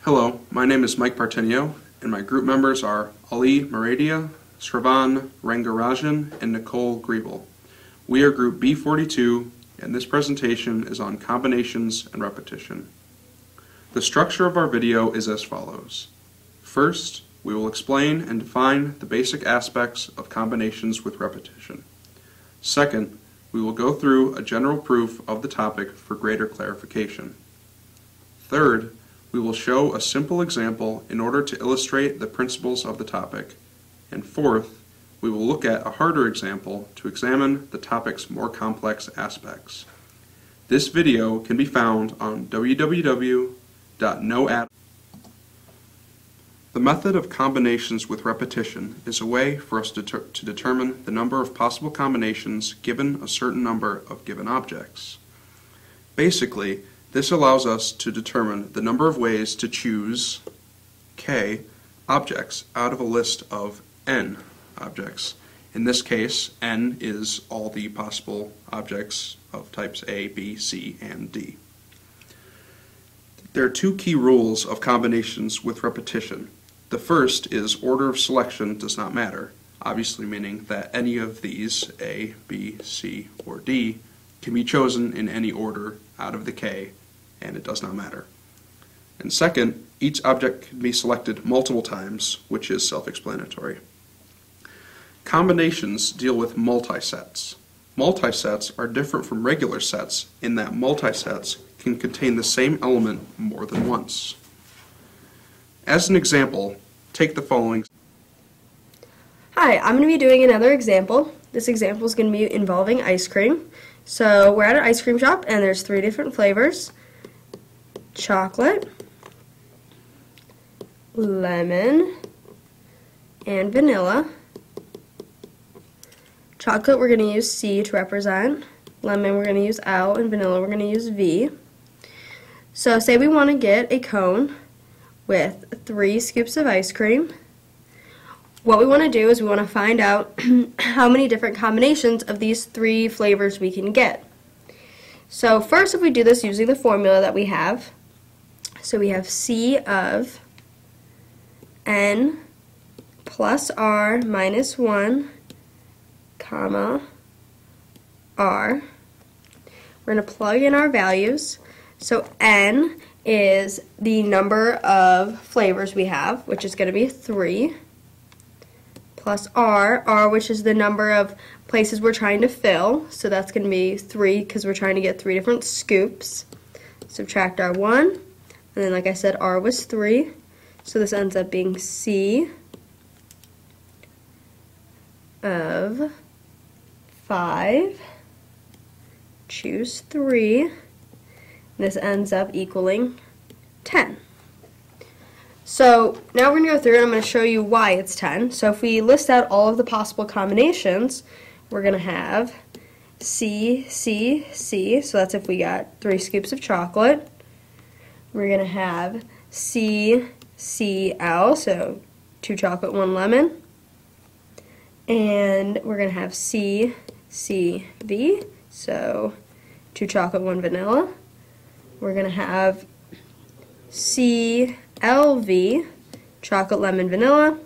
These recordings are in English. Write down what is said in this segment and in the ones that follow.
Hello, my name is Mike Partenio, and my group members are Ali Maradia, Sravan Rangarajan, and Nicole Griebel. We are group B42, and this presentation is on combinations and repetition. The structure of our video is as follows. First, we will explain and define the basic aspects of combinations with repetition. Second, we will go through a general proof of the topic for greater clarification. Third, we will show a simple example in order to illustrate the principles of the topic. And fourth, we will look at a harder example to examine the topic's more complex aspects. This video can be found on www.noat. The method of combinations with repetition is a way for us to determine the number of possible combinations given a certain number of given objects. Basically, this allows us to determine the number of ways to choose k objects out of a list of n objects. In this case, n is all the possible objects of types A, B, C, and D. There are two key rules of combinations with repetition. The first is order of selection does not matter, obviously meaning that any of these, A, B, C, or D, can be chosen in any order out of the k, and it does not matter. And second, each object can be selected multiple times, which is self-explanatory. Combinations deal with multisets. Multisets are different from regular sets in that multisets can contain the same element more than once. As an example, take the following. Hi, I'm going to be doing another example. This example is going to be involving ice cream. So we're at an ice cream shop and there's 3 different flavors: chocolate, lemon, and vanilla. Chocolate we're going to use C to represent, lemon we're going to use L, and vanilla we're going to use V. So say we want to get a cone with 3 scoops of ice cream. What we want to do is we want to find out how many different combinations of these 3 flavors we can get. So first, if we do this using the formula that we have, so we have C of n plus r minus 1, comma, r. We're going to plug in our values. So n is the number of flavors we have, which is going to be 3, plus r, which is the number of places we're trying to fill, so that's going to be 3 because we're trying to get 3 different scoops. Subtract our 1, and then like I said, r was 3, so this ends up being C of 5, choose 3, this ends up equaling 10. So now we're going to go through and I'm going to show you why it's 10. So if we list out all of the possible combinations, we're going to have C, C, C, so that's if we got 3 scoops of chocolate. We're going to have C, C, L, so 2 chocolate, 1 lemon. And we're going to have C, C, V, so 2 chocolate, 1 vanilla. We're going to have C, LV, chocolate, lemon, vanilla.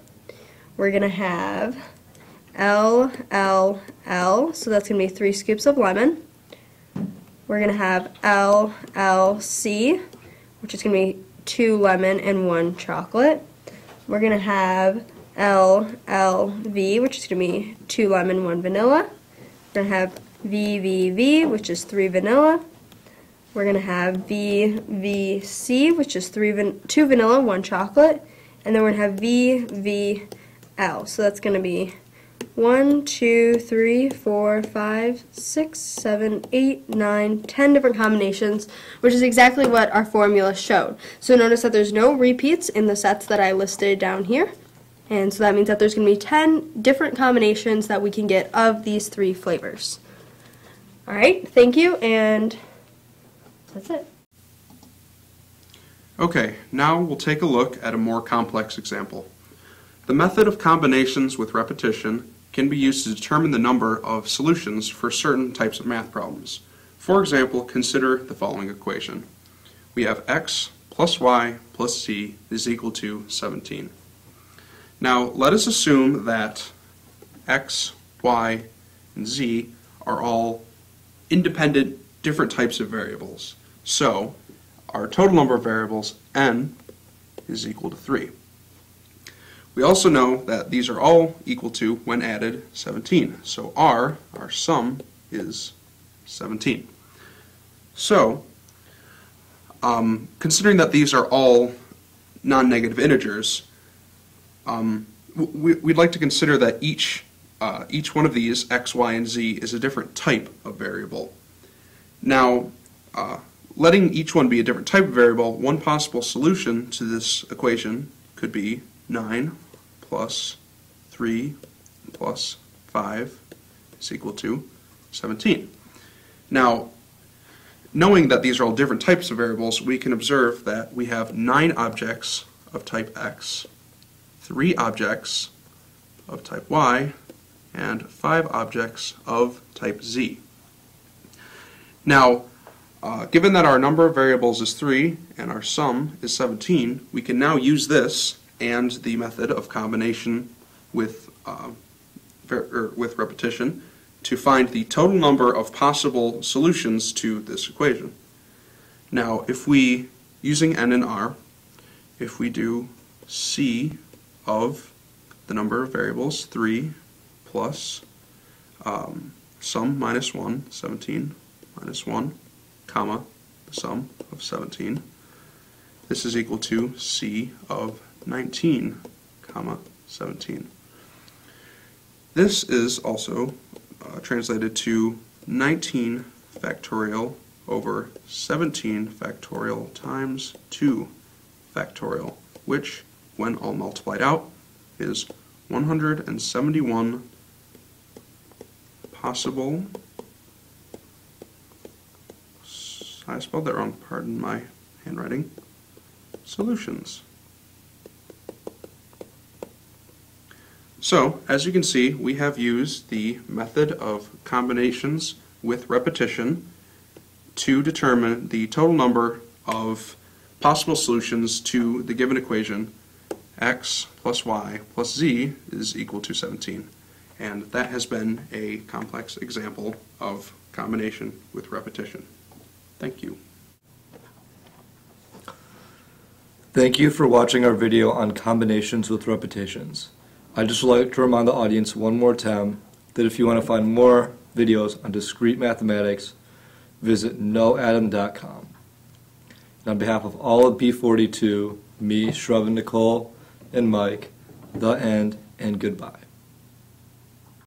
We're going to have L, L, L, so that's going to be 3 scoops of lemon. We're going to have L, L, C, which is going to be 2 lemon and 1 chocolate. We're going to have L, L, V, which is going to be 2 lemon, 1 vanilla. We're going to have V, V, V, which is 3 vanilla. We're going to have V, V, C, which is 2 vanilla, 1 chocolate. And then we're going to have V, V, L. So that's going to be 1, 2, 3, 4, 5, 6, 7, 8, 9, 10 different combinations, which is exactly what our formula showed. So notice that there's no repeats in the sets that I listed down here. And so that means that there's going to be 10 different combinations that we can get of these 3 flavors. Alright, thank you, and that's it. Okay, now we'll take a look at a more complex example. The method of combinations with repetition can be used to determine the number of solutions for certain types of math problems. For example, consider the following equation. We have x plus y plus z is equal to 17. Now let us assume that x, y, and z are all independent, different types of variables. So our total number of variables, n, is equal to 3. We also know that these are all equal to, when added, 17. So our sum is 17. So, considering that these are all non-negative integers, we'd like to consider that each one of these, x, y, and z, is a different type of variable. Now, letting each one be a different type of variable, one possible solution to this equation could be 9 plus 3 plus 5 is equal to 17. Now, knowing that these are all different types of variables, we can observe that we have 9 objects of type x, 3 objects of type y, and 5 objects of type z. Now, given that our number of variables is 3 and our sum is 17, we can now use this and the method of combination with repetition to find the total number of possible solutions to this equation. Now, if we, using n and r, if we do c of the number of variables, 3 plus sum minus 1, 17 minus 1, comma, the sum of 17, this is equal to c of 19, comma, 17. This is also translated to 19 factorial over 17 factorial times 2 factorial, which, when all multiplied out, is 171 possible, I spelled that wrong, pardon my handwriting, solutions. So, as you can see, we have used the method of combinations with repetition to determine the total number of possible solutions to the given equation x plus y plus z is equal to 17. And that has been a complex example of combination with repetition. Thank you. Thank you for watching our video on combinations with repetitions. I'd just like to remind the audience one more time that if you want to find more videos on discrete mathematics, visit noadam.com. And on behalf of all of B42, me, Shrub, and Nicole, and Mike, the end and goodbye.